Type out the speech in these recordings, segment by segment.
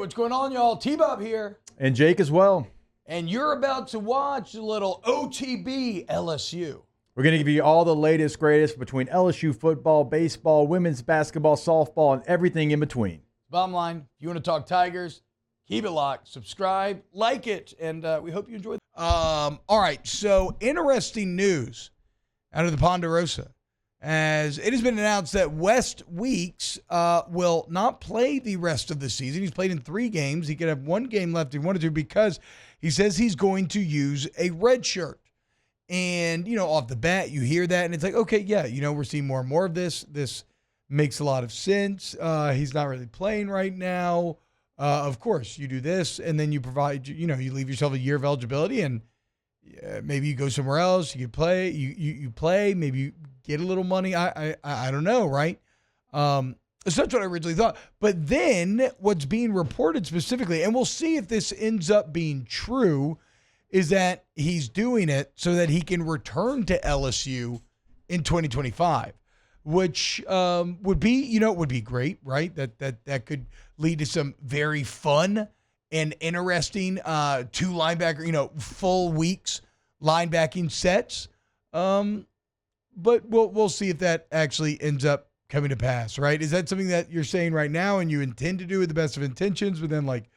what's going on, y'all? T-Bob here. And Jake as well. And you're about to watch a little OTB LSU. We're going to give you all the latest, greatest between LSU football, baseball, women's basketball, softball, and everything in between. Bottom line, if you want to talk Tigers, keep it locked, subscribe, like it, and we hope you enjoy. All right, so interesting news out of the Ponderosa, as it has been announced that West Weeks will not play the rest of the season. He's played in 3 games. He could have 1 game left if he wanted to, because he says he's going to use a red shirt. And, you know, off the bat, you hear that, and it's like, okay, yeah, you know, we're seeing more and more of this. This makes a lot of sense. He's not really playing right now. Of course, you do this, and then you provide, you know, you leave yourself a year of eligibility, and maybe you go somewhere else. You play, you play. Maybe you get a little money. I don't know, right? So that's what I originally thought. But then what's being reported specifically, and we'll see if this ends up being true, is that he's doing it so that he can return to LSU in 2025, which would be, you know, would be great, right? That could lead to some very fun and interesting 2 linebacker, you know, full weeks linebacking sets. But we'll see if that actually ends up coming to pass, right? Is that something that you're saying right now and you intend to do with the best of intentions, but then, like,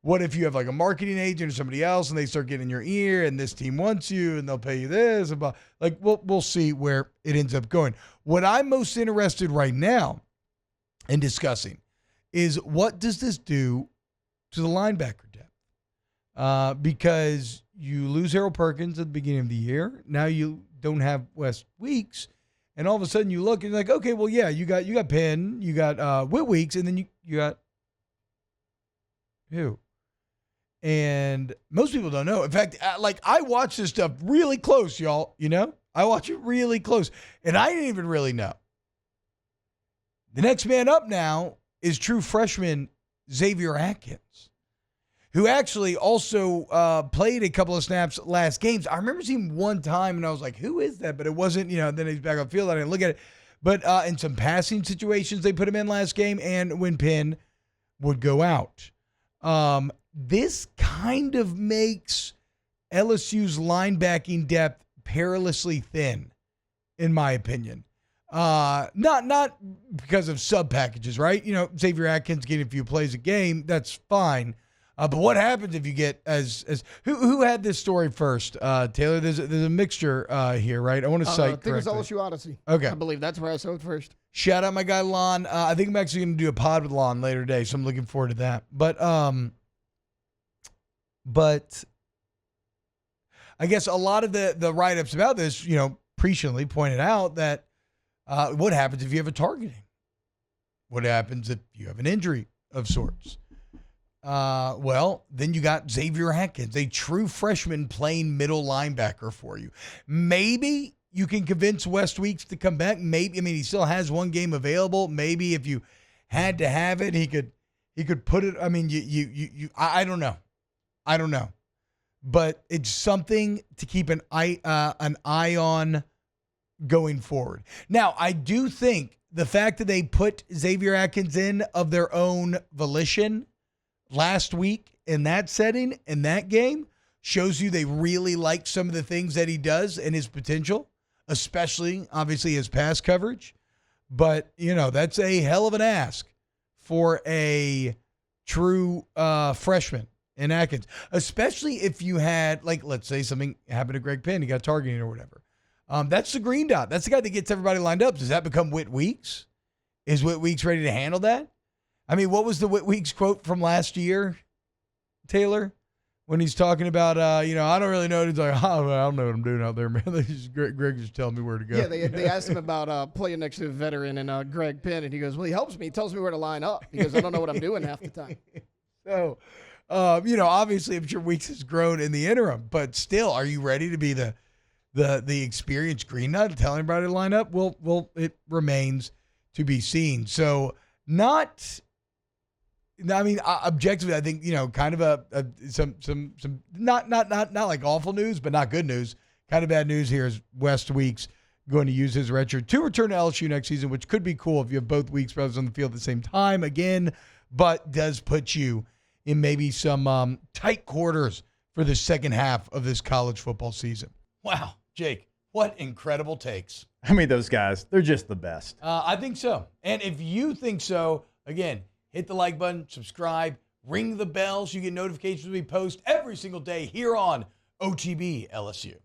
what if you have like a marketing agent or somebody else and they start getting in your ear and this team wants you and they'll pay you this? About, like, we'll see where it ends up going. What I'm most interested right now in discussing is, what does this do to the linebacker depth? Because you lose Harold Perkins at the beginning of the year. Now you don't have West Weeks. And all of a sudden you look and you're like, okay, well, yeah, you got Penn, you got Whit Weeks, and then you got who? And most people don't know. In fact, like, I watch this stuff really close, y'all. You know, I watch it really close, and I didn't even really know. The next man up now is true freshman Xavier Atkins, who actually also played a couple of snaps last games. I remember seeing one time, and I was like, who is that? But it wasn't, you know, then he's back on field. I didn't look at it. But in some passing situations, they put him in last game, and when Penn would go out. This kind of makes LSU's linebacking depth perilously thin, in my opinion. Not because of sub packages, right? You know, Xavier Atkins getting a few plays a game, that's fine. But what happens if you get as who had this story first? Taylor, there's a mixture here, right? I want to cite correctly. I think it was LSU Odyssey. Okay. I believe that's where I saw it first. Shout out my guy Lon. I think I'm actually going to do a pod with Lon later today, so I'm looking forward to that. But I guess a lot of the write-ups about this, you know, presciently pointed out that what happens if you have a targeting? What happens if you have an injury of sorts? Well, then you got Xavier Atkins, a true freshman playing middle linebacker for you. Maybe you can convince West Weeks to come back. Maybe, I mean, he still has 1 game available. Maybe if you had to have it, he could put it. I mean, I don't know. I don't know, but it's something to keep an eye on going forward. Now, I do think the fact that they put Xavier Atkins in of their own volition last week in that setting, in that game, shows you they really like some of the things that he does and his potential, especially, obviously, his pass coverage. But, you know, that's a hell of an ask for a true freshman in Atkins, especially if you had, like, let's say something happened to Greg Penn, he got targeted or whatever. That's the green dot. That's the guy that gets everybody lined up. Does that become Whit Weeks? Is Whit Weeks ready to handle that? I mean, what was the Whit Weeks quote from last year, Taylor? When he's talking about, you know, I don't really know. He's like, oh, I don't know what I'm doing out there, man. Greg just telling me where to go. Yeah, they asked him about playing next to a veteran and Greg Penn, and he goes, well, he helps me. He tells me where to line up because I don't know what I'm doing half the time. So, you know, obviously, I'm sure Weeks has grown in the interim, but still, are you ready to be the experienced green nut telling everybody to line up? Well, it remains to be seen. So, objectively, I think, you know, kind of some not like awful news, but not good news. Kind of bad news here is West Weeks going to use his redshirt to return to LSU next season, which could be cool if you have both Weeks brothers on the field at the same time again, but does put you in maybe some tight quarters for the second half of this college football season. Wow, Jake, what incredible takes. I mean, those guys, they're just the best. I think so. And if you think so, again, hit the like button, subscribe, ring the bell so you get notifications when we post every single day here on OTB LSU.